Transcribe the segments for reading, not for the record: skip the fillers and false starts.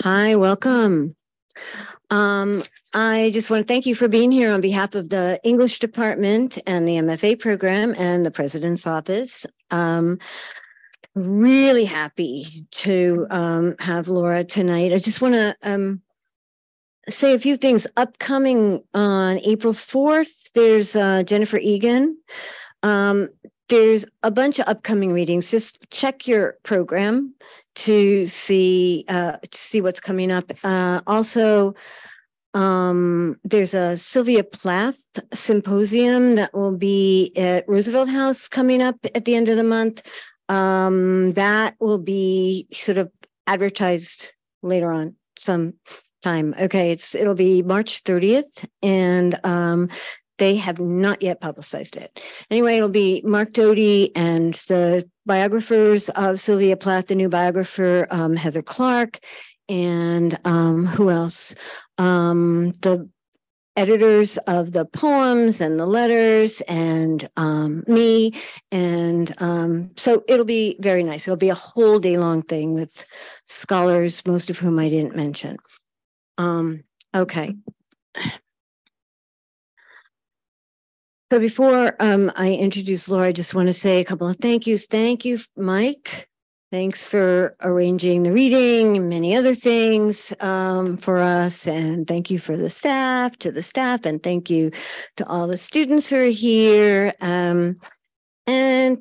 Hi, welcome. I just want to thank you for being here on behalf of the English department and the MFA program and the president's office. Really happy to have Laura tonight. I just want to say a few things. Upcoming on April 4th, there's Jennifer Egan. There's a bunch of upcoming readings. Just check your program to see what's coming up. Also, there's a Sylvia Plath symposium that will be at Roosevelt House coming up at the end of the month. That will be sort of advertised later on some time. Okay, it'll be March 30th, and they have not yet publicized it. Anyway, it'll be Mark Doty and the biographers of Sylvia Plath, the new biographer, Heather Clark, and who else? The editors of the poems and the letters, and me. And so it'll be very nice. It'll be a whole day long thing with scholars, most of whom I didn't mention. Okay. So before I introduce Laura, I just want to say a couple of thank yous. Thank you, Mike. Thanks for arranging the reading and many other things for us. And thank you to the staff, and thank you to all the students who are here. And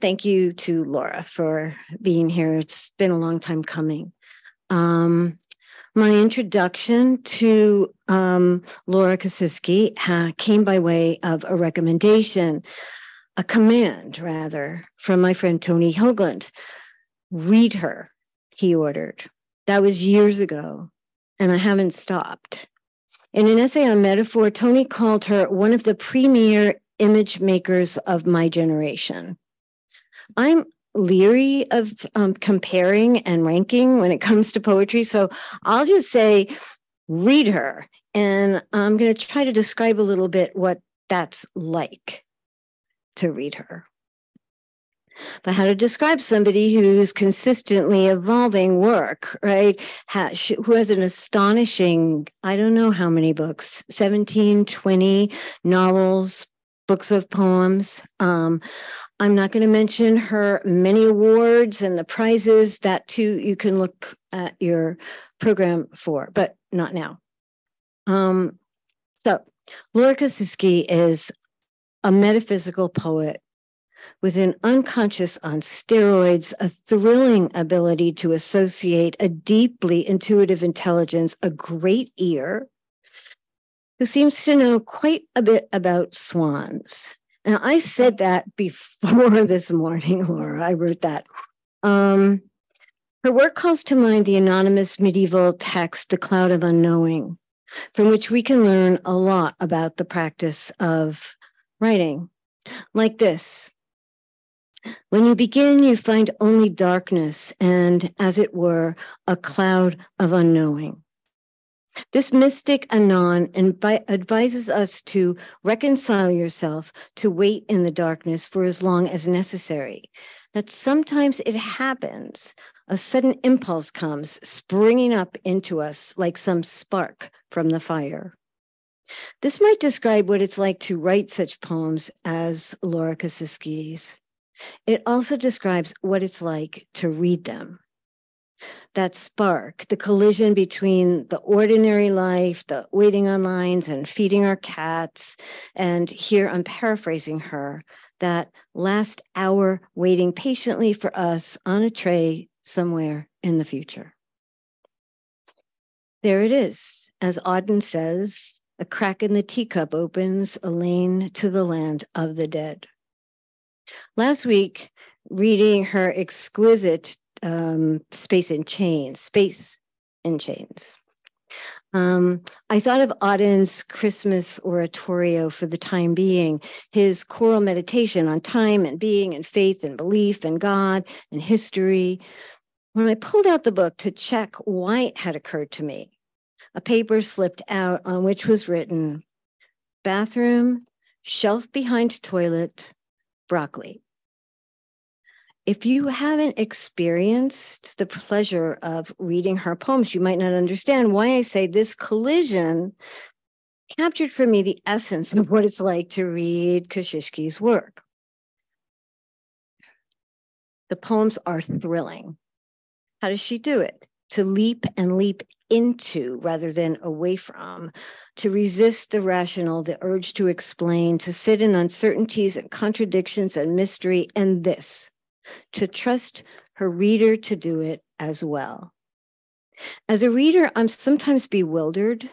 thank you to Laura for being here. It's been a long time coming. My introduction to Laura Kasischke came by way of a recommendation, a command rather, from my friend Tony Hoagland. Read her, he ordered. That was years ago, and I haven't stopped. In an essay on metaphor, Tony called her one of the premier image makers of my generation. I'm leery of comparing and ranking when it comes to poetry, so I'll just say read her, and I'm going to try to describe a little bit what that's like to read her. But how to describe somebody who's consistently evolving work, right? Who has an astonishing, I don't know how many books, 17, 20 novels, books of poems. I'm not going to mention her many awards and the prizes. That too, you can look at your program for, but not now. So Laura Kasischke is a metaphysical poet with an unconscious on steroids, a thrilling ability to associate, a deeply intuitive intelligence, a great ear, who seems to know quite a bit about swans. Now, I said that before this morning, Laura. I wrote that. Her work calls to mind the anonymous medieval text, The Cloud of Unknowing, from which we can learn a lot about the practice of writing. Like this: when you begin, you find only darkness and, as it were, a cloud of unknowing. This mystic anon advises us to reconcile yourself, to wait in the darkness for as long as necessary. That sometimes it happens, a sudden impulse comes springing up into us like some spark from the fire. This might describe what it's like to write such poems as Laura Kasischke's. It also describes what it's like to read them. That spark, the collision between the ordinary life, the waiting on lines and feeding our cats, and here I'm paraphrasing her, that last hour waiting patiently for us on a tray somewhere in the future. There it is. As Auden says, a crack in the teacup opens a lane to the land of the dead. Last week, reading her exquisite Space in Chains. I thought of Auden's Christmas oratorio for the time being, his choral meditation on time and being and faith and belief and God and history. When I pulled out the book to check why it had occurred to me, a paper slipped out on which was written, bathroom, shelf behind toilet, broccoli. If you haven't experienced the pleasure of reading her poems, you might not understand why I say this collision captured for me the essence of what it's like to read Kasischke's work. The poems are thrilling. How does she do it? To leap and leap into rather than away from, to resist the rational, the urge to explain, to sit in uncertainties and contradictions and mystery, and this, to trust her reader to do it as well. As a reader, I'm sometimes bewildered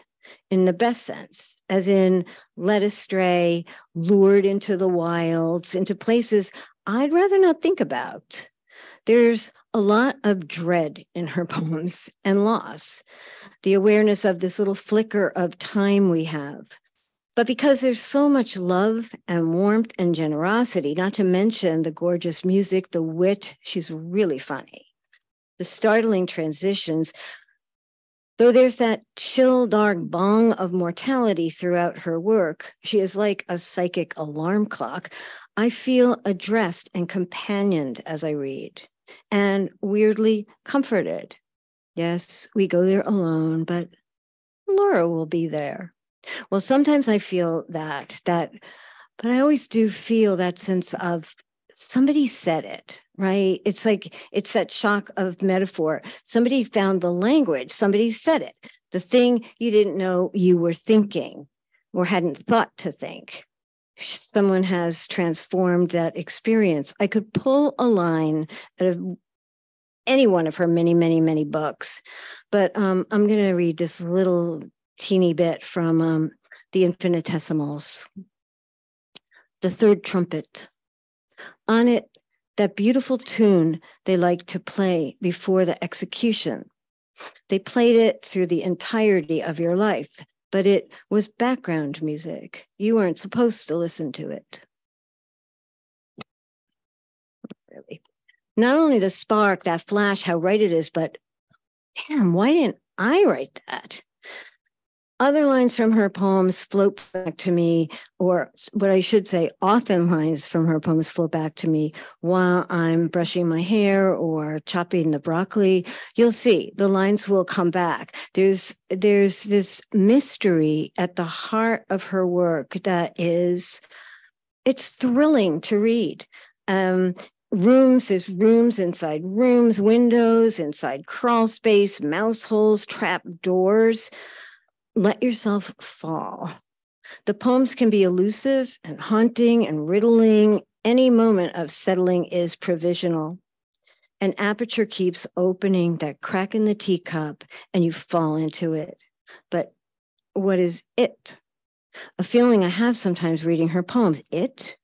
in the best sense, as in led astray, lured into the wilds, into places I'd rather not think about. There's a lot of dread in her poems and loss, the awareness of this little flicker of time we have. But because there's so much love and warmth and generosity, not to mention the gorgeous music, the wit, she's really funny. The startling transitions, though there's that chill, dark bong of mortality throughout her work, she is like a psychic alarm clock. I feel addressed and companioned as I read, and weirdly comforted. Yes, we go there alone, but Laura will be there. Well, sometimes I feel that, but I always do feel that sense of somebody said it, right? It's like, it's that shock of metaphor. Somebody found the language, somebody said it, the thing you didn't know you were thinking or hadn't thought to think. Someone has transformed that experience. I could pull a line out of any one of her many, many, many books, but I'm going to read this little teeny bit from the Infinitesimals. The third trumpet. On it, that beautiful tune they liked to play before the execution. They played it through the entirety of your life, but it was background music. You weren't supposed to listen to it. Really. Not only the spark, that flash, how right it is, but damn, why didn't I write that? Other lines from her poems float back to me, or what I should say, often lines from her poems float back to me while I'm brushing my hair or chopping the broccoli. You'll see the lines will come back. There's this mystery at the heart of her work that is, it's thrilling to read. Rooms, there's rooms inside rooms, windows inside crawl space, mouse holes, trap doors. Let yourself fall. The poems can be elusive and haunting and riddling. Any moment of settling is provisional. An aperture keeps opening, that crack in the teacup, and you fall into it. But what is it? A feeling I have sometimes reading her poems. It.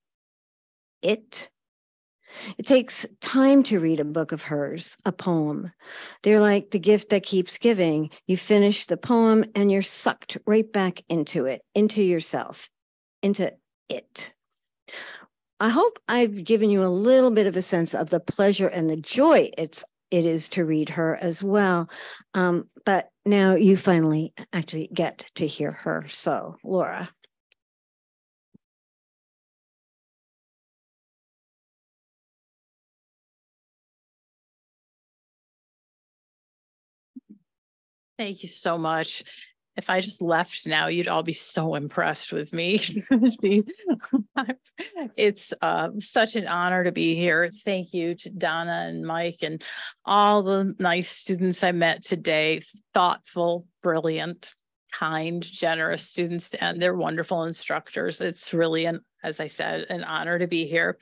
It takes time to read a book of hers, a poem. They're like the gift that keeps giving. You finish the poem and you're sucked right back into it, into yourself, into it. I hope I've given you a little bit of a sense of the pleasure and the joy it is to read her as well. But now you finally actually get to hear her. So, Laura. Thank you so much. If I just left now, you'd all be so impressed with me. It's such an honor to be here. Thank you to Donna and Mike and all the nice students I met today. Thoughtful, brilliant, kind, generous students, and they're wonderful instructors. It's really, as I said, an honor to be here.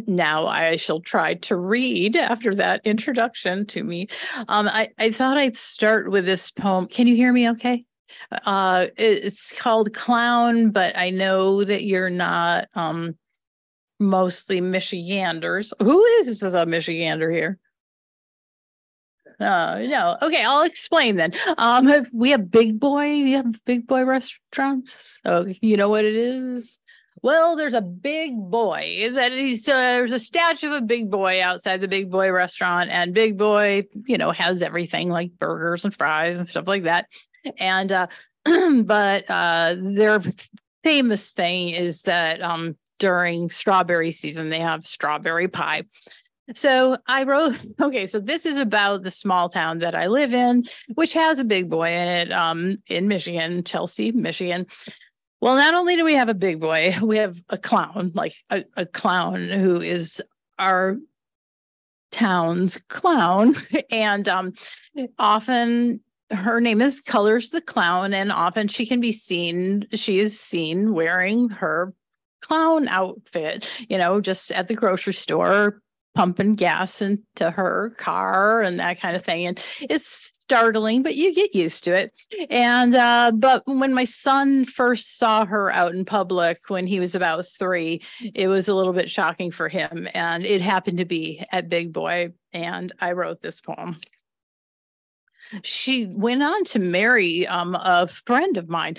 Now I shall try to read after that introduction to me. I thought I'd start with this poem. Can you hear me okay? It's called Clown, but I know that you're not mostly Michiganders. Who is a Michigander here? No. Okay, I'll explain then. We have Big Boy. You have Big Boy restaurants. Oh, you know what it is? Well, there's a big boy that there's a statue of a big boy outside the Big Boy restaurant, and Big Boy, has everything like burgers and fries and stuff like that. And but their famous thing is that during strawberry season they have strawberry pie. So I wrote, okay, so this is about the small town that I live in, which has a big boy in it, in Michigan, Chelsea, Michigan. Well, not only do we have a big boy, we have a clown, like a clown who is our town's clown. And often her name is Colors the Clown, and often she is seen wearing her clown outfit, just at the grocery store, pumping gas into her car and that kind of thing. And it's startling, but you get used to it. And but when my son first saw her out in public when he was about 3, it was a little bit shocking for him. And it happened to be at Big Boy. And I wrote this poem. She went on to marry a friend of mine,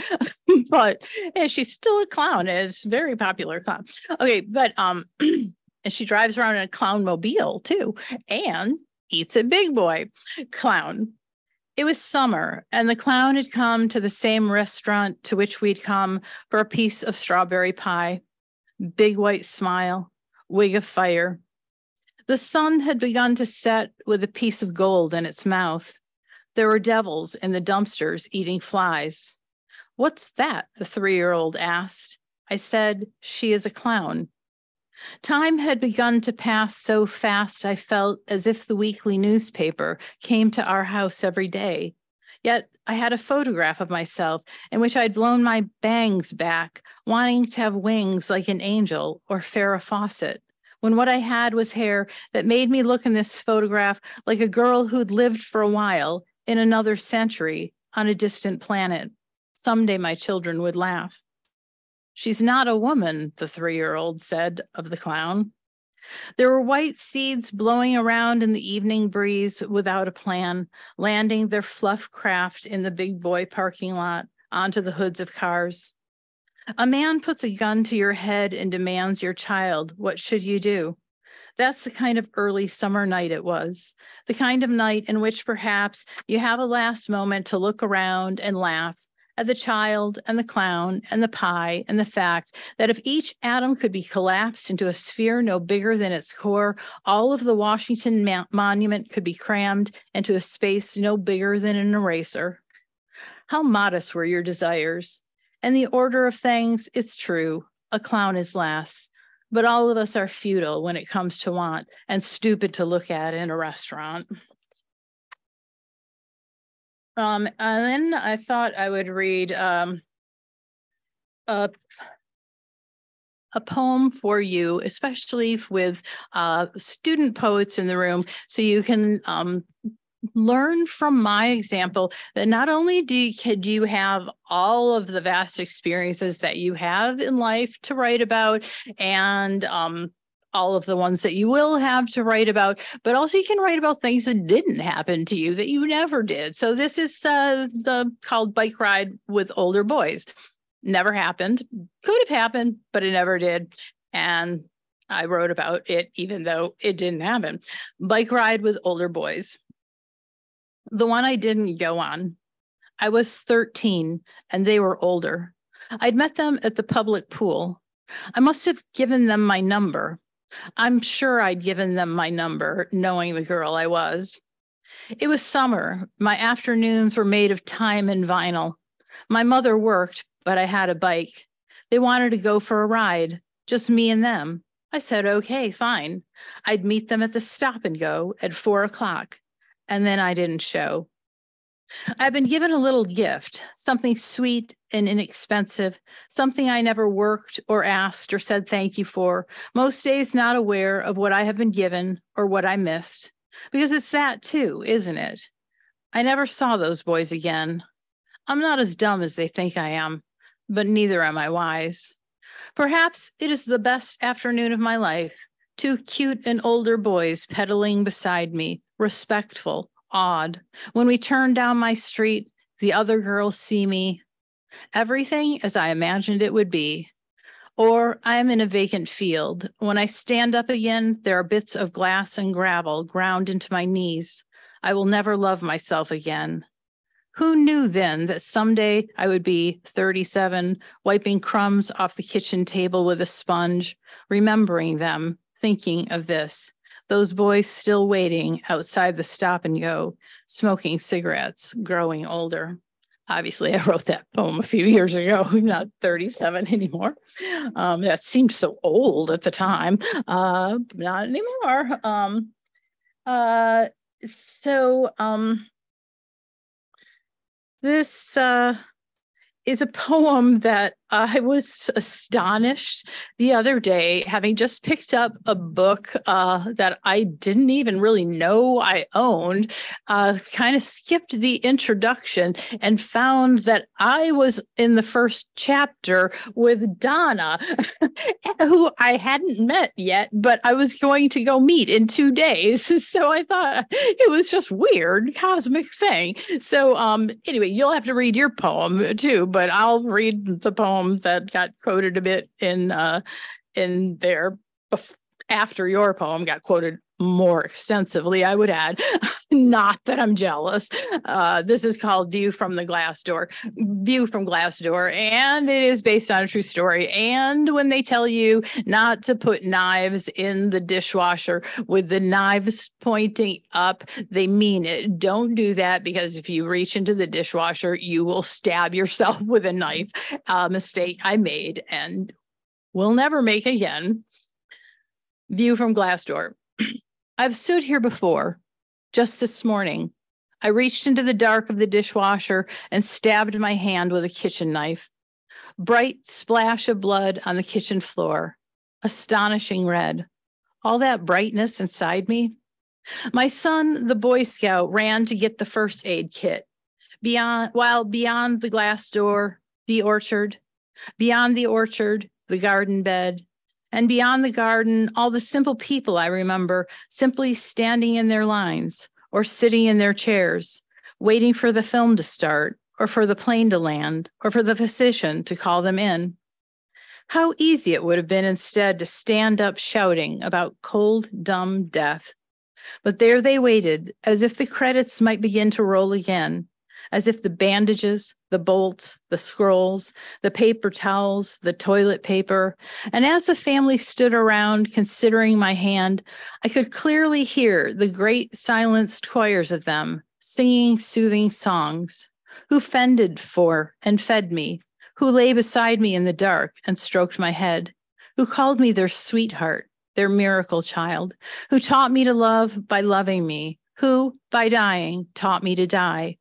but she's still a clown. It's a very popular clown. Okay, but and she drives around in a clown mobile too, and eats a Big Boy clown. It was summer, and the clown had come to the same restaurant to which we'd come for a piece of strawberry pie. Big white smile, wig of fire. The sun had begun to set with a piece of gold in its mouth. There were devils in the dumpsters eating flies. What's that? The 3-year-old asked. I said, she is a clown. Time had begun to pass so fast I felt as if the weekly newspaper came to our house every day. Yet I had a photograph of myself in which I'd blown my bangs back, wanting to have wings like an angel or Farrah Fawcett, when what I had was hair that made me look in this photograph like a girl who'd lived for a while in another century on a distant planet. Someday my children would laugh. She's not a woman, the 3-year-old said of the clown. There were white seeds blowing around in the evening breeze without a plan, landing their fluff craft in the Big Boy parking lot onto the hoods of cars. A man puts a gun to your head and demands your child. What should you do? That's the kind of early summer night it was, the kind of night in which perhaps you have a last moment to look around and laugh at the child and the clown and the pie and the fact that if each atom could be collapsed into a sphere no bigger than its core, all of the Washington Monument could be crammed into a space no bigger than an eraser. How modest were your desires? And the order of things, it's true, a clown is last. But all of us are futile when it comes to want and stupid to look at in a restaurant. And then I thought I would read a poem for you, especially with student poets in the room, so you can learn from my example that not only could you have all of the vast experiences that you have in life to write about and all of the ones that you will have to write about, but also you can write about things that didn't happen to you, that you never did. So this is called Bike Ride with Older Boys. Never happened. Could have happened, but it never did. And I wrote about it even though it didn't happen. Bike Ride with Older Boys. The one I didn't go on. I was 13 and they were older. I'd met them at the public pool. I must have given them my number. I'm sure I'd given them my number, knowing the girl I was. It was summer. My afternoons were made of time and vinyl. My mother worked, but I had a bike. They wanted to go for a ride, just me and them. I said, okay, fine. I'd meet them at the stop and go at 4 o'clock. And then I didn't show. I've been given a little gift, something sweet and inexpensive, something I never worked or asked or said thank you for, most days not aware of what I have been given or what I missed. Because it's that too, isn't it? I never saw those boys again. I'm not as dumb as they think I am, but neither am I wise. Perhaps it is the best afternoon of my life. 2 cute and older boys pedaling beside me, respectful, awed. When we turn down my street, the other girls see me. Everything as I imagined it would be. Or I am in a vacant field. When I stand up again, there are bits of glass and gravel ground into my knees. I will never love myself again. Who knew then that someday I would be 37, wiping crumbs off the kitchen table with a sponge, remembering them, thinking of this. Those boys still waiting outside the stop and go, smoking cigarettes, growing older. Obviously, I wrote that poem a few years ago, not 37 anymore. That seemed so old at the time, not anymore. This is a poem that I was astonished the other day, having just picked up a book that I didn't even really know I owned, kind of skipped the introduction and found that I was in the first chapter with Donna, who I hadn't met yet, but I was going to go meet in 2 days. So I thought it was just weird, cosmic thing. So anyway, you'll have to read your poem too, but I'll read the poem that got quoted a bit in there after your poem got quoted more extensively, I would add. Not that I'm jealous. This is called View from Glassdoor, and it is based on a true story. And when they tell you not to put knives in the dishwasher with the knives pointing up, they mean it. Don't do that, because if you reach into the dishwasher, you will stab yourself with a knife. Mistake I made and will never make again. View from Glassdoor. I've stood here before. Just this morning, I reached into the dark of the dishwasher and stabbed my hand with a kitchen knife. Bright splash of blood on the kitchen floor. Astonishing red. All that brightness inside me. My son, the Boy Scout, ran to get the first aid kit. Beyond the glass door, the orchard. Beyond the orchard, the garden bed. And beyond the garden, all the simple people I remember simply standing in their lines or sitting in their chairs, waiting for the film to start, or for the plane to land, or for the physician to call them in. How easy it would have been instead to stand up shouting about cold, dumb death. But there they waited, as if the credits might begin to roll again, as if the bandages, the bolts, the scrolls, the paper towels, the toilet paper, and as the family stood around considering my hand, I could clearly hear the great silenced choirs of them singing soothing songs, who fended for and fed me, who lay beside me in the dark and stroked my head, who called me their sweetheart, their miracle child, who taught me to love by loving me, who, by dying, taught me to die.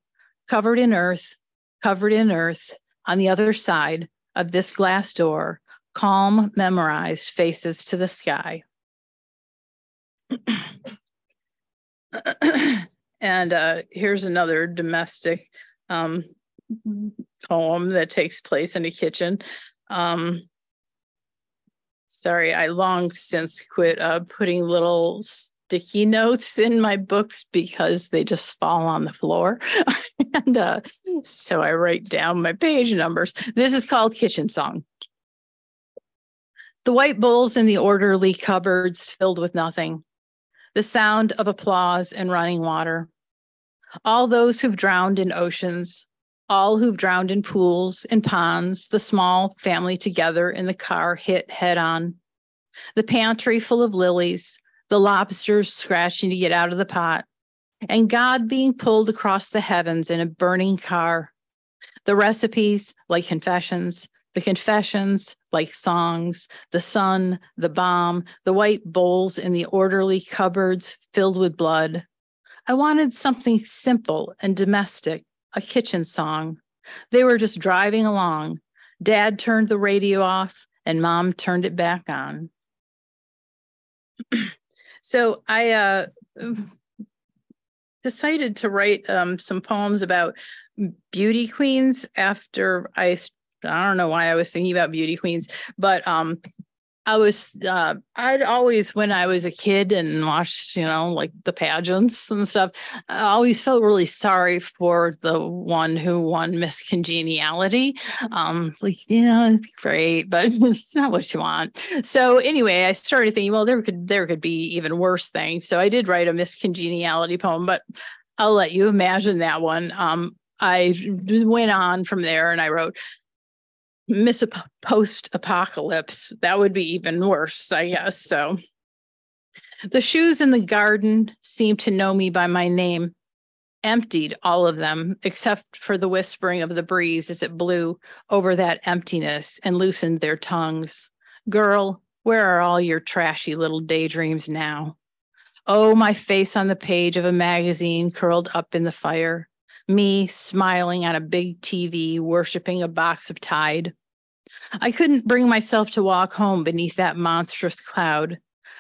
Covered in earth, on the other side of this glass door, calm, memorized faces to the sky. And here's another domestic poem that takes place in a kitchen. Sorry, I long since quit putting little sticky notes in my books because they just fall on the floor. And so I write down my page numbers. This is called Kitchen Song. The white bowls in the orderly cupboards filled with nothing. The sound of applause and running water. All those who've drowned in oceans, all who've drowned in pools and ponds, the small family together in the car hit head on. The pantry full of lilies, the lobsters scratching to get out of the pot, and God being pulled across the heavens in a burning car. The recipes like confessions, the confessions like songs, the sun, the bomb, the white bowls in the orderly cupboards filled with blood. I wanted something simple and domestic, a kitchen song. They were just driving along. Dad turned the radio off and Mom turned it back on. So I decided to write some poems about beauty queens after I don't know why I was thinking about beauty queens, but I'd always, when I was a kid and watched, like the pageants and stuff, I always felt really sorry for the one who won Miss Congeniality. It's great, but it's not what you want. So anyway, I started thinking, well, there could be even worse things. So I did write a Miss Congeniality poem, but I'll let you imagine that one. I went on from there and I wrote Miss Post-Apocalypse. That would be even worse, I guess. So The shoes in the garden seemed to know me by my name, emptied all of them, except for the whispering of the breeze as it blew over that emptiness and loosened their tongues. Girl, where are all your trashy little daydreams now? Oh, my face on the page of a magazine curled up in the fire. Me smiling on a big TV, worshiping a box of Tide. I couldn't bring myself to walk home beneath that monstrous cloud.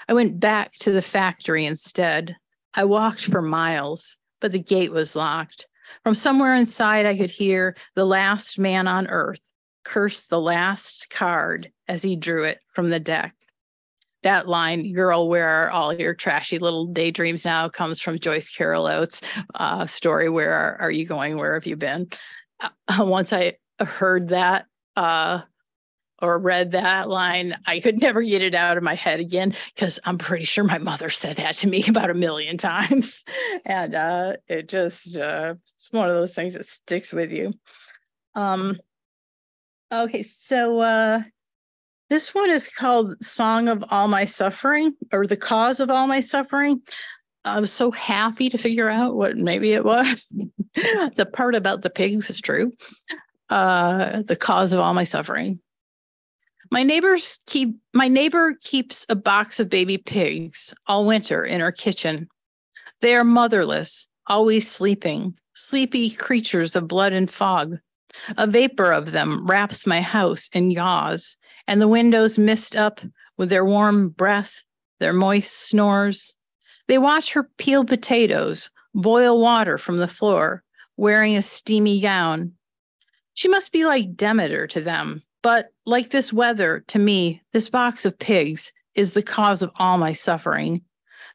I went back to the factory instead. I walked for miles, but the gate was locked. From somewhere inside, I could hear the last man on earth curse the last card as he drew it from the deck. That line, girl, where are all your trashy little daydreams now, comes from Joyce Carol Oates' story, Where Are You Going? Where Have You Been? Once I heard that or read that line, I could never get it out of my head again, because I'm pretty sure my mother said that to me about 1,000,000 times. And it just, it's one of those things that sticks with you. Okay, so this one is called Song of All My Suffering, or The Cause of All My Suffering. I was so happy to figure out what maybe it was. The part about the pigs is true. The cause of all my suffering. My neighbor keeps a box of baby pigs all winter in her kitchen. They are motherless, always sleeping, sleepy creatures of blood and fog. A vapor of them wraps my house in gauze, and the windows mist up with their warm breath, their moist snores. They watch her peel potatoes, boil water from the floor, wearing a steamy gown. She must be like Demeter to them, but like this weather, to me, this box of pigs is the cause of all my suffering.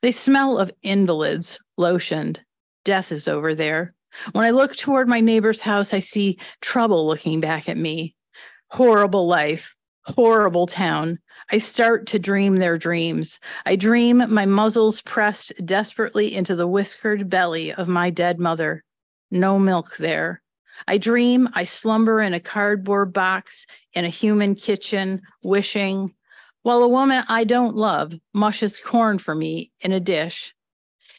They smell of invalids, lotioned. Death is over there. When I look toward my neighbor's house, I see trouble looking back at me. Horrible life, horrible town. I start to dream their dreams. I dream my muzzles pressed desperately into the whiskered belly of my dead mother. No milk there. I dream I slumber in a cardboard box in a human kitchen, wishing, while a woman I don't love mushes corn for me in a dish.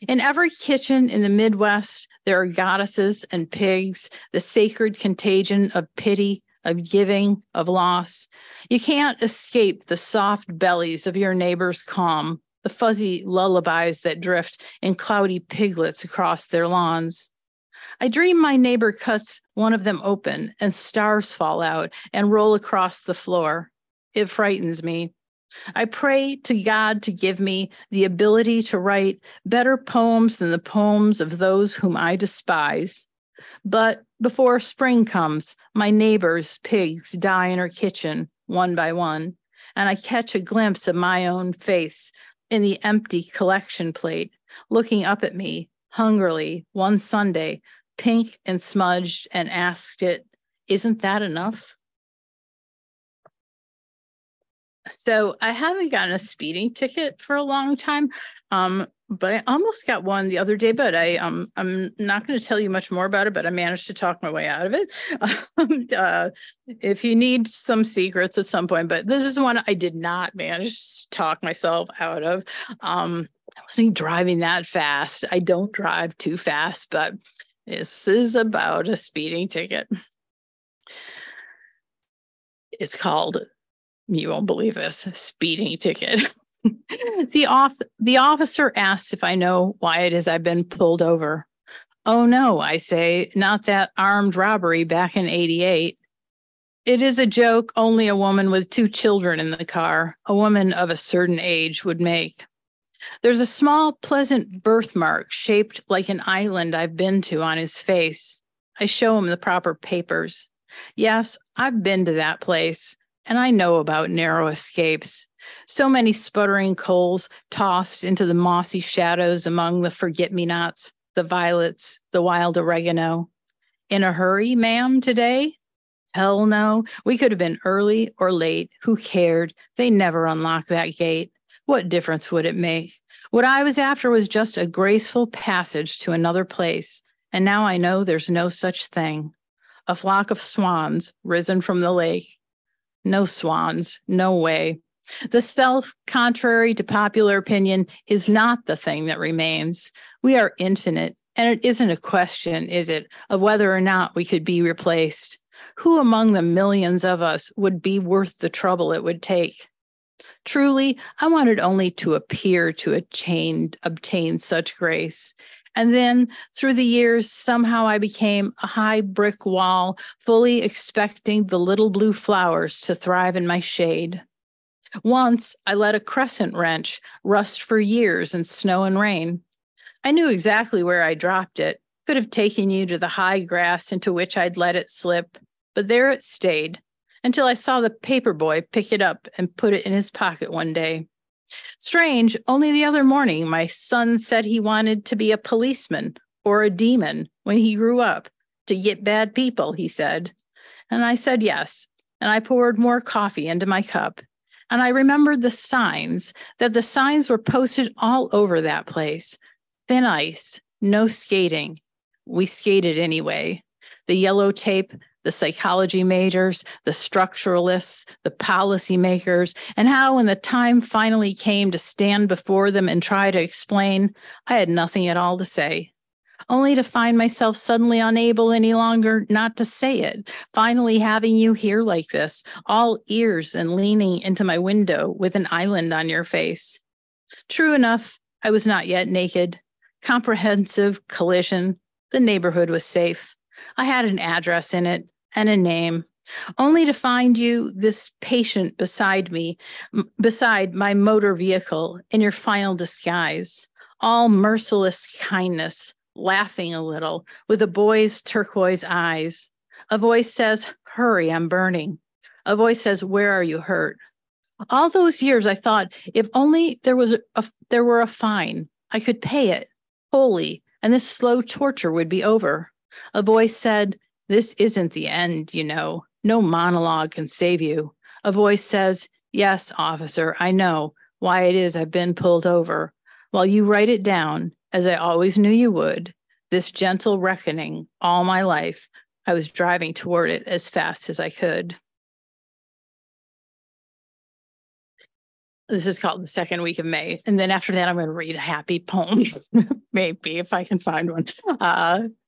In every kitchen in the Midwest, there are goddesses and pigs, the sacred contagion of pity, of giving, of loss. You can't escape the soft bellies of your neighbor's calm, the fuzzy lullabies that drift in cloudy piglets across their lawns. I dream my neighbor cuts one of them open and stars fall out and roll across the floor. It frightens me. I pray to God to give me the ability to write better poems than the poems of those whom I despise. But before spring comes, my neighbor's pigs die in her kitchen, one by one, and I catch a glimpse of my own face in the empty collection plate, looking up at me hungrily one Sunday, pink and smudged, and asked it, "Isn't that enough?" So I haven't gotten a speeding ticket for a long time, but I almost got one the other day, but I'm not going to tell you much more about it, but I managed to talk my way out of it. If you need some secrets at some point, but this is one I did not manage to talk myself out of. I wasn't driving that fast. I don't drive too fast, but this is about a speeding ticket. It's called, you won't believe this, speeding ticket. The officer asks if I know why it is I've been pulled over. Oh no, I say, not that armed robbery back in '88. It is a joke only a woman with 2 children in the car, a woman of a certain age, would make. There's a small, pleasant birthmark shaped like an island I've been to on his face. I show him the proper papers. Yes, I've been to that place, and I know about narrow escapes. So many sputtering coals tossed into the mossy shadows among the forget-me-nots, the violets, the wild oregano. In a hurry, ma'am, today? Hell no. We could have been early or late. Who cared? They never unlock that gate. What difference would it make? What I was after was just a graceful passage to another place, and now I know there's no such thing. A flock of swans risen from the lake. No swans, no way. The self contrary to popular opinion is not the thing that remains. We are infinite, and it isn't a question, is it, of whether or not we could be replaced? Who among the millions of us would be worth the trouble it would take? Truly, I wanted only to appear to obtain such grace. And then, through the years, somehow I became a high brick wall, fully expecting the little blue flowers to thrive in my shade. Once, I let a crescent wrench rust for years in snow and rain. I knew exactly where I dropped it, could have taken you to the high grass into which I'd let it slip, but there it stayed, until I saw the paper boy pick it up and put it in his pocket one day. Strange, only the other morning my son said he wanted to be a policeman or a demon when he grew up, to get bad people, he said. And I said yes, and I poured more coffee into my cup. And I remembered the signs were posted all over that place. Thin ice, no skating. We skated anyway. The yellow tape, the psychology majors, the structuralists, the policymakers, and how when the time finally came to stand before them and try to explain, I had nothing at all to say. Only to find myself suddenly unable any longer not to say it, finally having you here like this, all ears and leaning into my window with an island on your face. True enough, I was not yet naked. Comprehensive collision. The neighborhood was safe. I had an address in it and a name, only to find you, this patient beside me, beside my motor vehicle, in your final disguise, all merciless kindness, laughing a little, with a boy's turquoise eyes. A voice says, "Hurry, I'm burning." A voice says, "Where are you hurt?" All those years I thought, if only there were a fine, I could pay it wholly, and this slow torture would be over. A voice said, "This isn't the end, you know. No monologue can save you." A voice says, "Yes, officer, I know why it is I've been pulled over. While you write it down, as I always knew you would, this gentle reckoning all my life, I was driving toward it as fast as I could." This is called The Second Week of May. And then after that, I'm going to read a happy poem, maybe if I can find one.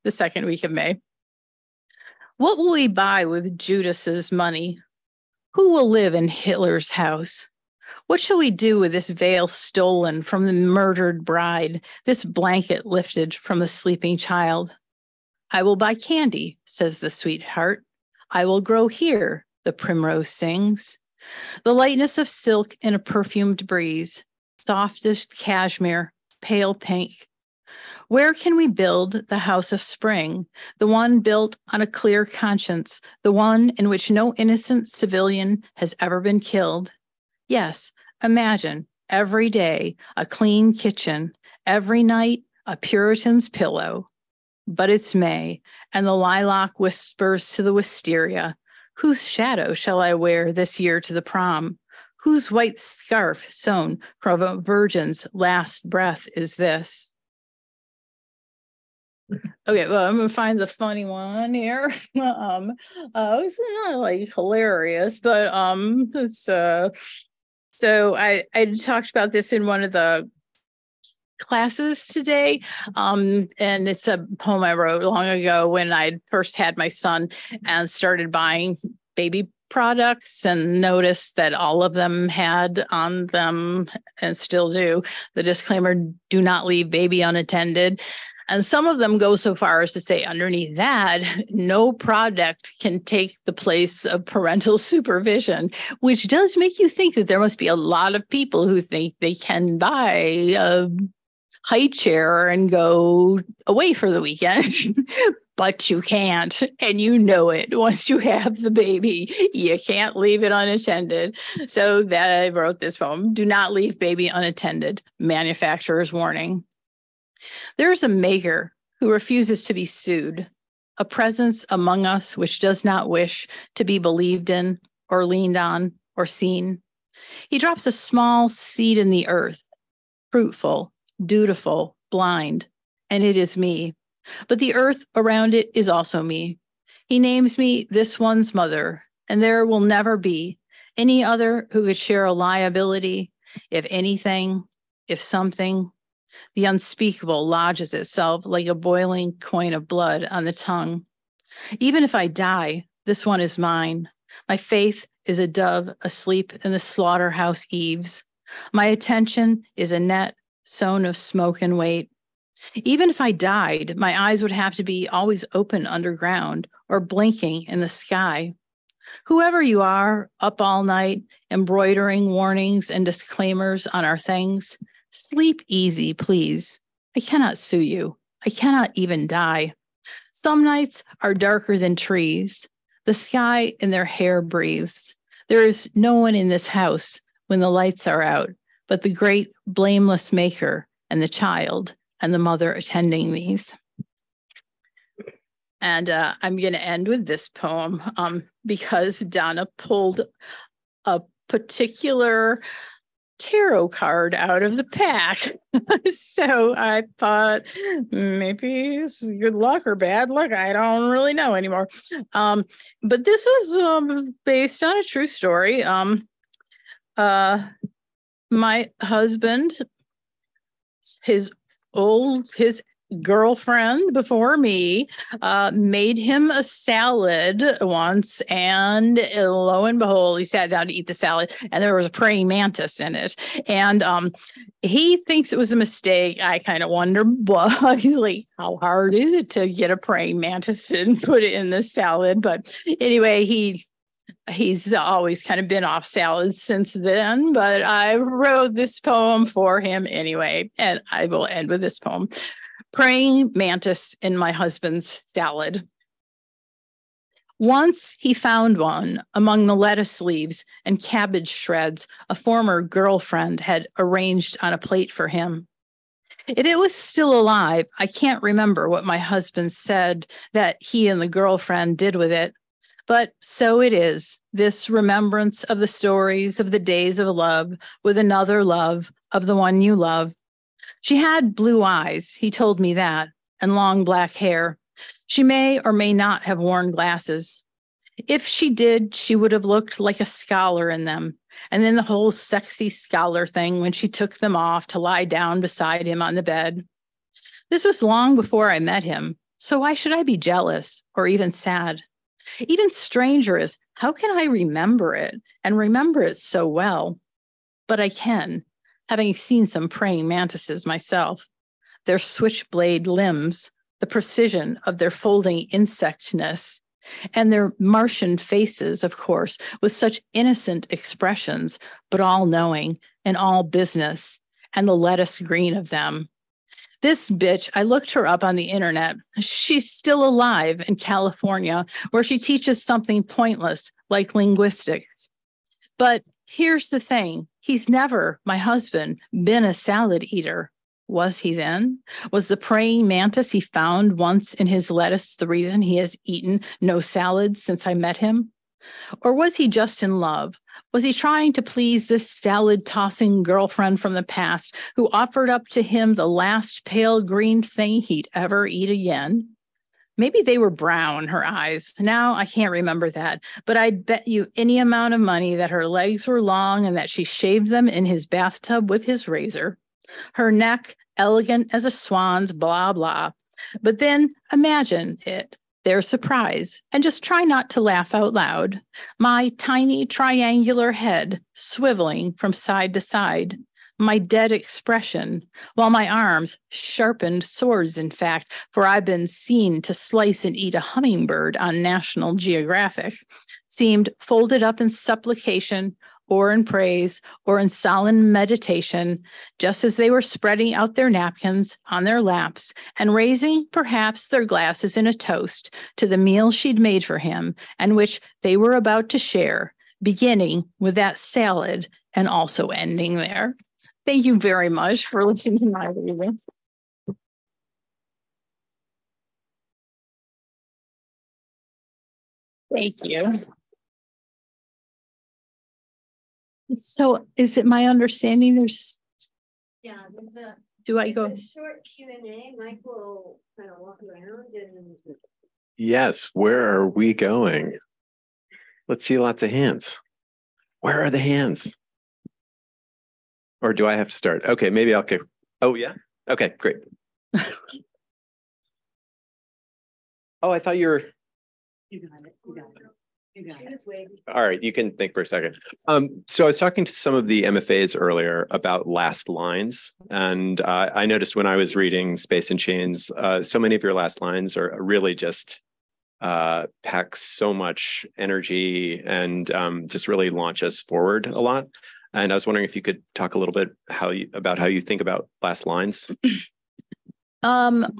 The Second Week of May. What will we buy with Judas's money? Who will live in Hitler's house? What shall we do with this veil stolen from the murdered bride, this blanket lifted from the sleeping child? I will buy candy, says the sweetheart. I will grow here, the primrose sings. The lightness of silk in a perfumed breeze, softest cashmere, pale pink. Where can we build the house of spring, the one built on a clear conscience, the one in which no innocent civilian has ever been killed? Yes, imagine every day a clean kitchen, every night a Puritan's pillow. But it's May, and the lilac whispers to the wisteria, "Whose shadow shall I wear this year to the prom? Whose white scarf sewn from a virgin's last breath is this?" Okay, well, I'm gonna find the funny one here. It's not like hilarious, but it's so I talked about this in one of the classes today. And it's a poem I wrote long ago when I first had my son and started buying baby products and noticed that all of them had on them, and still do, the disclaimer, "Do not leave baby unattended." And some of them go so far as to say underneath that, no product can take the place of parental supervision, which does make you think that there must be a lot of people who think they can buy a high chair and go away for the weekend, but you can't. And you know it. Once you have the baby, you can't leave it unattended. So that I wrote this poem, "Do not leave baby unattended. Manufacturer's warning." There is a maker who refuses to be sued, a presence among us which does not wish to be believed in or leaned on or seen. He drops a small seed in the earth, fruitful, dutiful, blind, and it is me. But the earth around it is also me. He names me this one's mother, and there will never be Any other who could share a liability, if anything, if something, the unspeakable lodges itself like a boiling coin of blood on the tongue. Even if I die, this one is mine. My faith is a dove asleep in the slaughterhouse eaves. My attention is a net sown of smoke and weight. Even if I died, my eyes would have to be always open underground or blinking in the sky. Whoever you are, up all night, embroidering warnings and disclaimers on our things, sleep easy, please. I cannot sue you. I cannot even die. Some nights are darker than trees. The sky in their hair breathes. There is no one in this house when the lights are out, but the great blameless maker and the child and the mother attending these. And I'm going to end with this poem because Donna pulled a particular tarot card out of the pack. So I thought maybe it's good luck or bad luck. I don't really know anymore. But this was based on a true story. My husband, his girlfriend before me made him a salad once, and lo and behold, he sat down to eat the salad and there was a praying mantis in it, and he thinks it was a mistake. I kind of wonder, but he's like, how hard is it to get a praying mantis and put it in the salad? But anyway, he's always kind of been off salads since then, but I wrote this poem for him anyway, and I will end with this poem. Praying mantis in my husband's salad. Once he found one among the lettuce leaves and cabbage shreds a former girlfriend had arranged on a plate for him. If it was still alive, I can't remember what my husband said that he and the girlfriend did with it. But so it is, this remembrance of the stories of the days of love with another love of the one you love. She had blue eyes, he told me that, and long black hair. She may or may not have worn glasses. If she did, she would have looked like a scholar in them. And then the whole sexy scholar thing when she took them off to lie down beside him on the bed. This was long before I met him, so why should I be jealous or even sad? Even stranger is, how can I remember it and remember it so well? But I can, having seen some praying mantises myself. Their switchblade limbs, the precision of their folding insectness, and their Martian faces, of course, with such innocent expressions, but all knowing and all business, and the lettuce green of them. This bitch, I looked her up on the internet. She's still alive in California, where she teaches something pointless like linguistics. But here's the thing. He's never, my husband, been a salad eater. Was he then? Was the praying mantis he found once in his lettuce the reason he has eaten no salad since I met him? Or was he just in love? Was he trying to please this salad-tossing girlfriend from the past who offered up to him the last pale green thing he'd ever eat again? Maybe they were brown, her eyes. Now I can't remember that, but I'd bet you any amount of money that her legs were long and that she shaved them in his bathtub with his razor. Her neck, elegant as a swan's, blah, blah. But then imagine it, their surprise, and just try not to laugh out loud. My tiny triangular head swiveling from side to side. My dead expression, while my arms, sharpened swords, in fact, for I've been seen to slice and eat a hummingbird on National Geographic, seemed folded up in supplication or in praise or in solemn meditation, just as they were spreading out their napkins on their laps and raising perhaps their glasses in a toast to the meal she'd made for him and which they were about to share, beginning with that salad and also ending there. Thank you very much for listening to my reading. Thank you. So is it my understanding there's... Yeah, do I go? Short Q&A. Mike will kind of walk around and... Yes, where are we going? Let's see lots of hands. Where are the hands? Or do I have to start? Okay, maybe I'll kick. Oh, yeah? Okay, great. Oh, I thought you were. You got it. You got it. You got it. All right, you can think for a second. So I was talking to some of the MFAs earlier about last lines, and I noticed when I was reading Space and Chains, so many of your last lines are really just pack so much energy and just really launch us forward a lot. And I was wondering if you could talk a little bit about how you think about last lines. Well,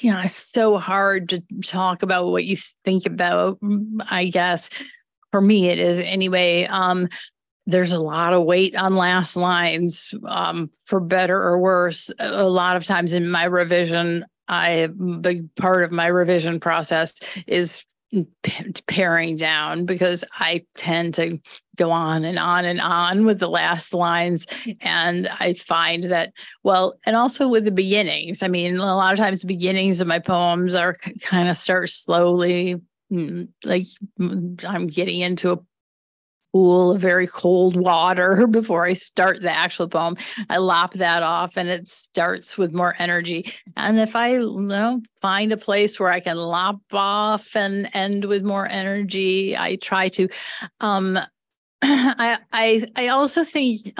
it's so hard to talk about what you think about, I guess. For me, it is anyway. There's a lot of weight on last lines, for better or worse. A lot of times in my revision, a big part of my revision process is paring down, because I tend to go on and on and on with the last lines. And I find that, well, and also with the beginnings. I mean, a lot of times the beginnings of my poems are kind of start slowly, like I'm getting into a pool of very cold water before I start the actual poem. I lop that off and it starts with more energy. And if I find a place where I can lop off and end with more energy, I try to. I also think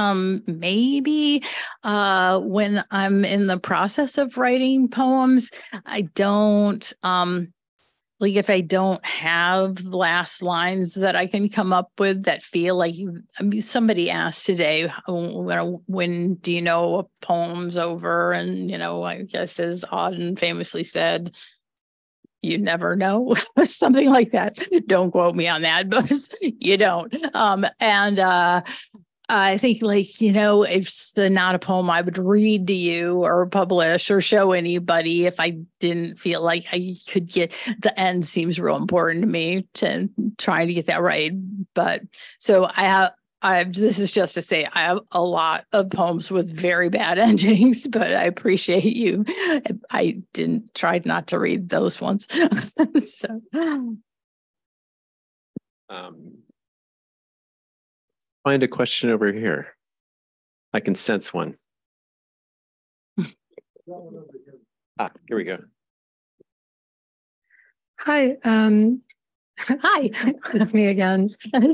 maybe when I'm in the process of writing poems, I don't like if I don't have last lines that I can come up with that feel like, somebody asked today, when do you know a poem's over? And, I guess as Auden famously said, you never know, something like that. Don't quote me on that, but you don't. I think, if it's not a poem I would read to you or publish or show anybody if I didn't feel like I could get the end seems real important to me to trying to get that right. But so this is just to say I have a lot of poems with very bad endings, but I appreciate you. I didn't try not to read those ones. Find a question over here. I can sense one. Here we go. Hi. Hi. It's me again. I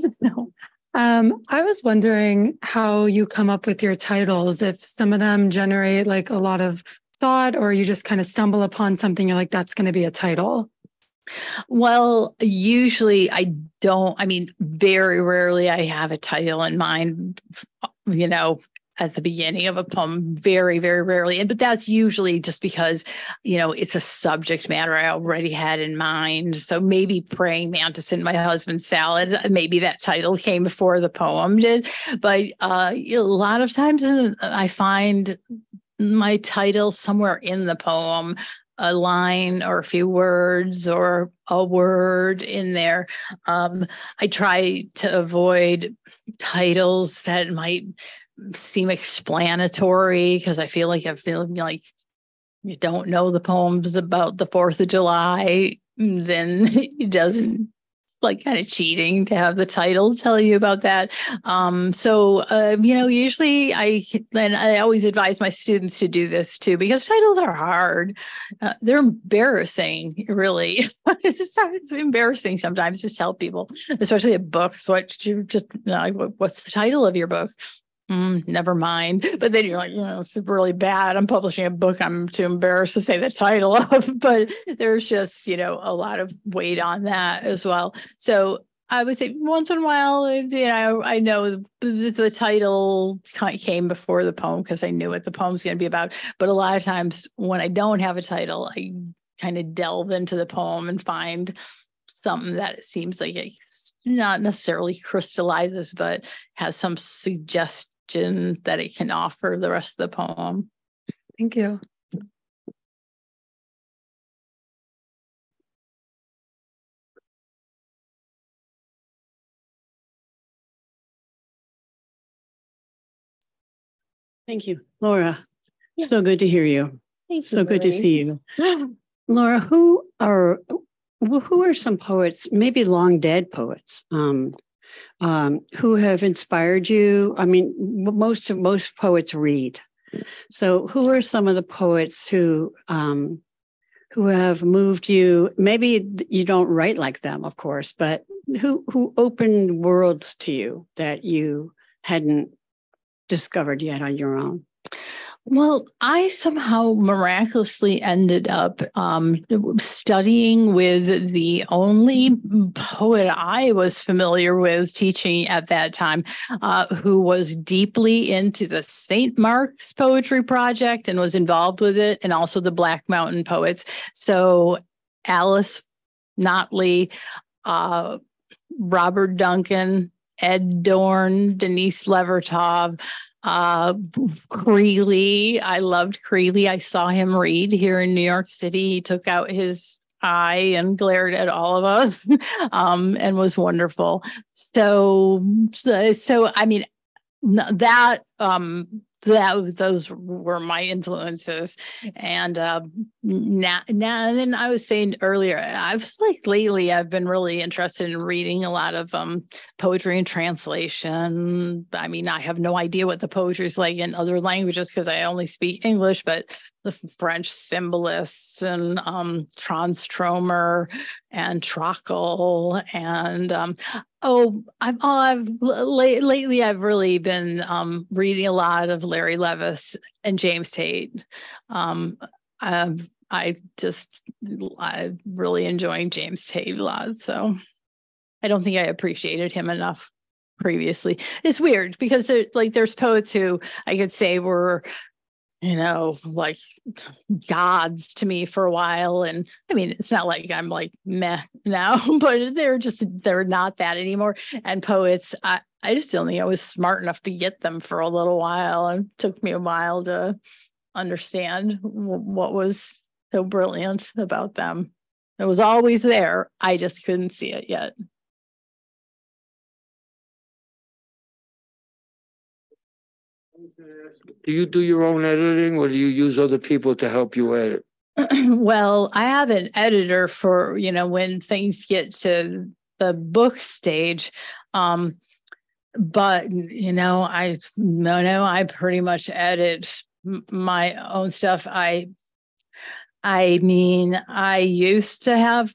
was wondering how you come up with your titles, if some of them generate like a lot of thought, or you just kind of stumble upon something, you're like, that's going to be a title. Well, usually I don't. Very rarely I have a title in mind, at the beginning of a poem, very, very rarely. But that's usually just because, it's a subject matter I already had in mind. So maybe Praying Mantis and My Husband's Salad, maybe that title came before the poem did. But a lot of times I find my title somewhere in the poem, a line or a few words or a word in there. I try to avoid titles that might seem explanatory, because I feel like you don't know the poems about the 4th of July, then it doesn't. Like kind of cheating to have the title tell you about that. Usually I always advise my students to do this too, because titles are hard. They're embarrassing, really. It's embarrassing sometimes to tell people, especially at books, what's the title of your book? Never mind. But then you're like, it's really bad. I'm publishing a book I'm too embarrassed to say the title of, but there's just, a lot of weight on that as well. So I would say once in a while, I know the title came before the poem because I knew what the poem's going to be about. But a lot of times when I don't have a title, I kind of delve into the poem and find something that it seems like it not necessarily crystallizes, but has some suggestion that it can offer the rest of the poem. Thank you. Thank you, Laura. Yeah. So good to hear you. Thanks. So good to see you. Laura, who are some poets, maybe long dead poets, who have inspired you? I mean, most poets read. So who are some of the poets who have moved you? Maybe you don't write like them, of course, but who opened worlds to you that you hadn't discovered yet on your own? Well, I somehow miraculously ended up studying with the only poet I was familiar with teaching at that time, who was deeply into the St. Mark's Poetry Project and was involved with it, and also the Black Mountain Poets. So Alice Notley, Robert Duncan, Ed Dorn, Denise Levertov, Creeley. I loved Creeley. I saw him read here in New York City. He took out his eye and glared at all of us, and was wonderful. So I mean, those were my influences. And now and then I was saying earlier, lately I've been really interested in reading a lot of poetry and translation. I mean, I have no idea what the poetry is like in other languages because I only speak English, but the French symbolists and Transtromer and Trockle and lately I've really been reading a lot of Larry Levis and James Tate. I really enjoying James Tate a lot. So I don't think I appreciated him enough previously. It's weird because there's poets who I could say were, like gods to me for a while. And I mean, it's not like I'm like meh now, but they're not that anymore. And poets, I just don't think I was smart enough to get them for a little while. It took me a while to understand what was so brilliant about them. It was always there. I just couldn't see it yet. Do you do your own editing or do you use other people to help you edit? Well, I have an editor for, when things get to the book stage. But, I pretty much edit my own stuff. I mean, I used to have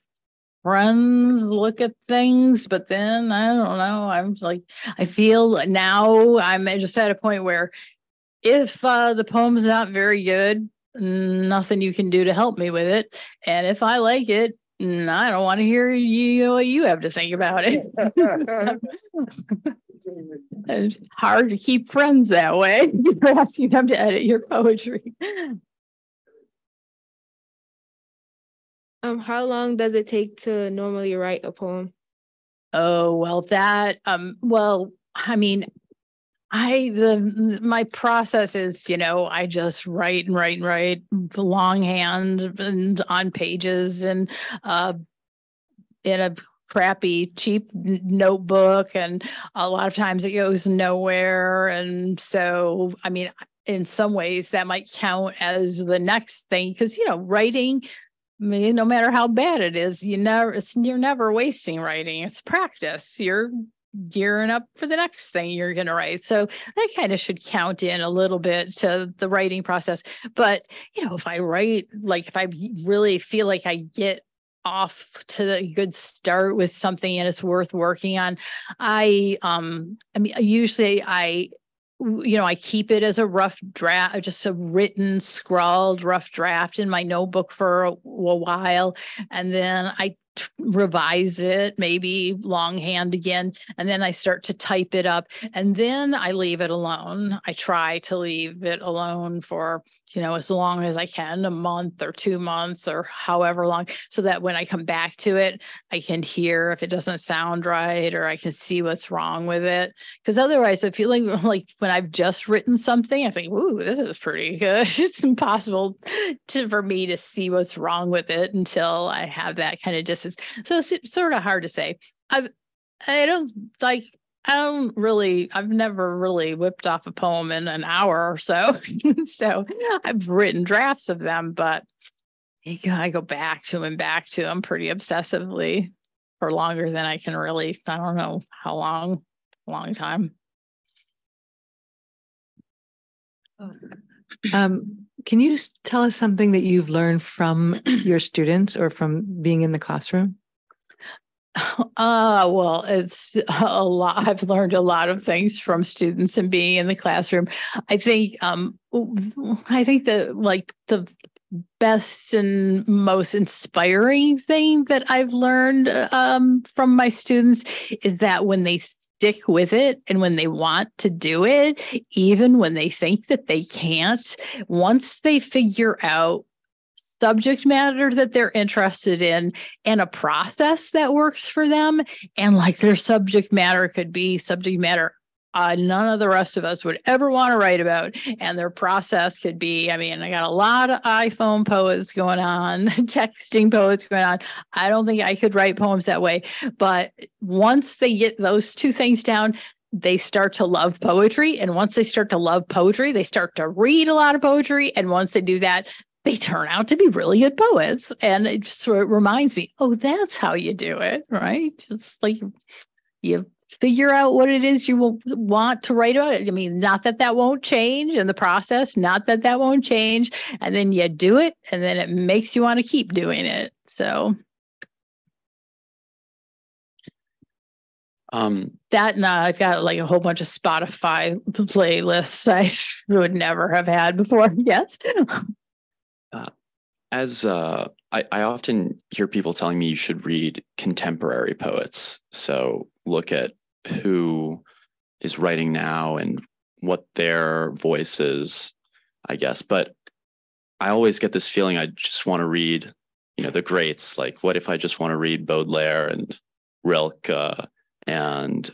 friends look at things, but then I don't know. I'm like, I feel now I'm just at a point where if the poem's not very good, nothing you can do to help me with it. And if I like it, I don't want to hear what you have to think about it. It's hard to keep friends that way. You're asking them to edit your poetry. How long does it take to normally write a poem? Oh, well, I mean, my process is, I just write longhand and on pages and in a crappy, cheap notebook. And a lot of times it goes nowhere. And so, I mean, in some ways that might count as the next thing because, writing, I mean, no matter how bad it is, you're never wasting writing. It's practice. You're gearing up for the next thing you're going to write. So that kind of should count in a little bit to the writing process. But, if I write, if I really feel like I get off to the good start with something and it's worth working on, usually I keep it as a rough draft, just a written, scrawled rough draft in my notebook for a while. And then I revise it, maybe longhand again. And then I start to type it up and then I leave it alone. I try to leave it alone for, as long as I can, a month or 2 months or however long, so that when I come back to it, I can hear if it doesn't sound right or I can see what's wrong with it. Because otherwise, I feel like when I've just written something, I think, ooh, this is pretty good. It's impossible for me to see what's wrong with it until I have that kind of distance. So it's sort of hard to say. I've never really whipped off a poem in an hour or so. So I've written drafts of them, but I go back to them pretty obsessively. for longer than I can really, I don't know how long, long time. Can you tell us something that you've learned from your students or from being in the classroom? Well, it's a lot. I've learned a lot of things from students and being in the classroom. I think the best and most inspiring thing that I've learned from my students is that when they stick with it and when they want to do it, even when they think that they can't, once they figure out subject matter that they're interested in and a process that works for them, and like their subject matter could be subject matter none of the rest of us would ever want to write about. And their process could be, I mean, I got a lot of iPhone poets going on, texting poets going on. I don't think I could write poems that way. But once they get those two things down, they start to love poetry. And once they start to love poetry, they start to read a lot of poetry. And once they do that, they turn out to be really good poets. And it just sort of reminds me, oh, that's how you do it, right? Just like you figure out what it is you will want to write about it. I mean, not that that won't change in the process, not that that won't change. And then you do it, and then it makes you want to keep doing it. So that, and I've got like a whole bunch of Spotify playlists I would never have had before. Yes. I often hear people telling me you should read contemporary poets. So look at who is writing now and what their voice is, I guess. But I always get this feeling I just want to read, the greats. Like, what if I just want to read Baudelaire and Rilke and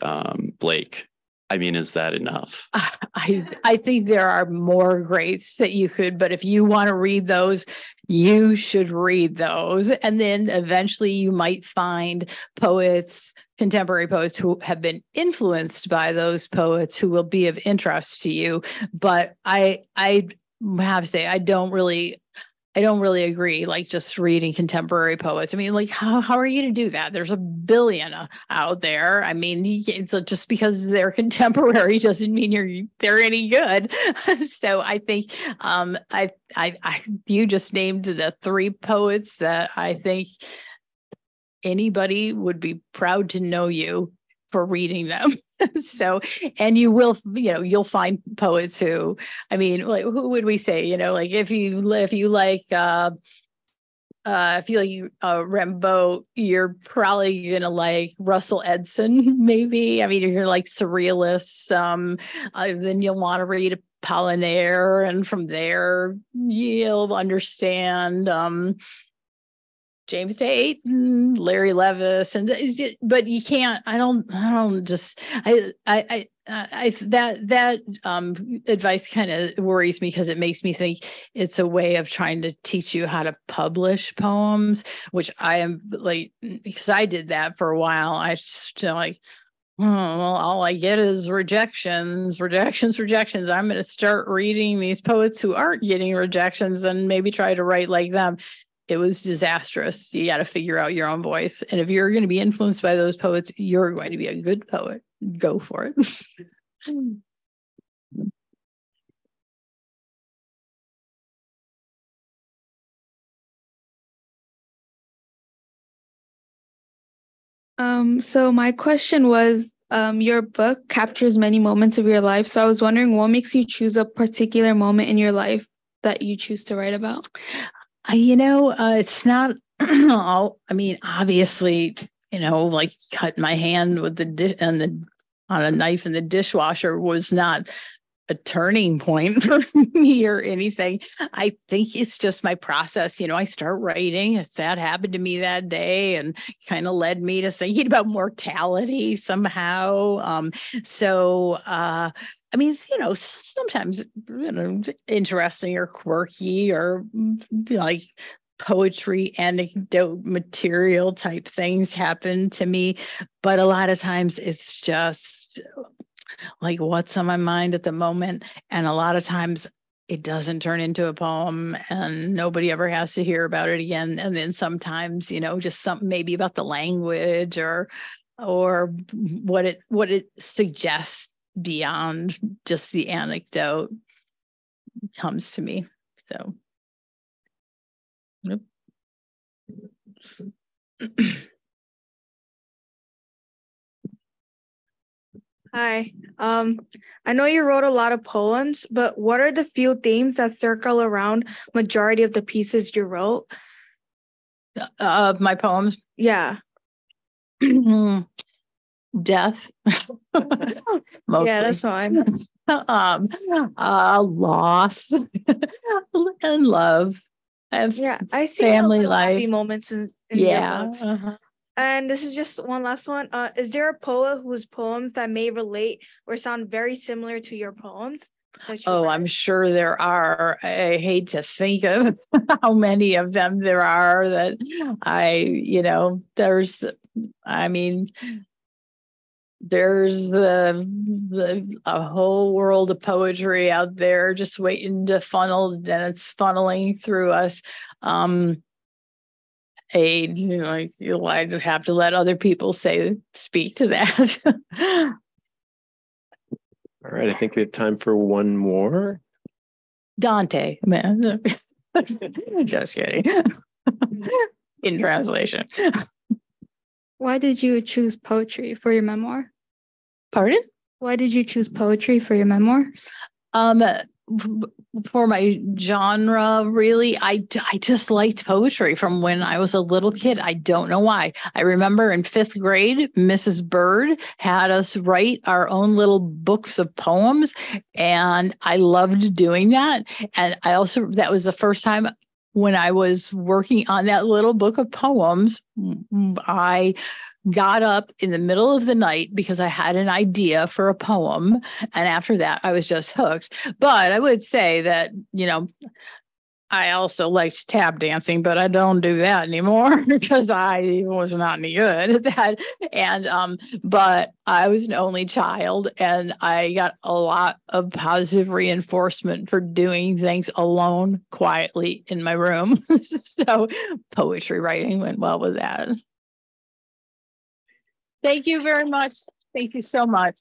Blake? I mean, is that enough? I think there are more greats that you could, but if you want to read those, you should read those. And then eventually you might find poets, contemporary poets who have been influenced by those poets who will be of interest to you. But I have to say, I don't really agree, like just reading contemporary poets. I mean, like, how are you going to do that? There's a billion out there. I mean, so just because they're contemporary doesn't mean they're any good. So I think you just named the three poets that I think anybody would be proud to know you for reading them. So, and you will, you'll find poets who, I mean, like, who would we say, like if you like Rimbaud, you're probably going to like Russell Edson, maybe. I mean, you're going to like surrealists. Then you'll want to read Apollinaire, and from there you'll understand, James Tate, Larry Levis, but you can't. That advice kind of worries me because it makes me think it's a way of trying to teach you how to publish poems, which I am like, because I did that for a while. I just like, oh, well, all I get is rejections. I'm going to start reading these poets who aren't getting rejections and maybe try to write like them. It was disastrous. You got to figure out your own voice. And if you're going to be influenced by those poets, you're going to be a good poet. Go for it. So my question was, your book captures many moments of your life. So I was wondering, what makes you choose a particular moment in your life that you choose to write about? It's not all, I mean, obviously, like cut my hand with on a knife in the dishwasher was not a turning point for me or anything. I think it's just my process. I start writing. That happened to me that day and kind of led me to thinking about mortality somehow. I mean, sometimes, interesting or quirky or like poetry, anecdote, material type things happen to me. But a lot of times it's just like what's on my mind at the moment. And a lot of times it doesn't turn into a poem and nobody ever has to hear about it again. And then sometimes, just something maybe about the language or what it suggests beyond just the anecdote comes to me. So. Yep. Hi. I know you wrote a lot of poems, but what are the few themes that circle around majority of the pieces you wrote? My poems? Yeah. Death. Mostly. Yeah, that's fine. Loss and love. I see family a lot of life. happy moments in your books. Uh-huh. And this is just one last one. Is there a poet whose poems that may relate or sound very similar to your poems? I'm sure there are. I hate to think of how many of them there are that there's a whole world of poetry out there just waiting to funnel, and it's funneling through us. I'd have to let other people speak to that. All right, I think we have time for one more. Dante, man. Just kidding. In translation. Why did you choose poetry for your memoir? Pardon? Why did you choose poetry for your memoir? For my genre, really, I just liked poetry from when I was a little kid. I don't know why. I remember in 5th grade, Mrs. Bird had us write our own little books of poems, and I loved doing that. And that was the first time when I was working on that little book of poems, I got up in the middle of the night because I had an idea for a poem. And after that, I was just hooked. But I would say that, I also liked tap dancing, but I don't do that anymore because I was not any good at that. And, but I was an only child and I got a lot of positive reinforcement for doing things alone, quietly in my room. So poetry writing went well with that. Thank you very much. Thank you so much.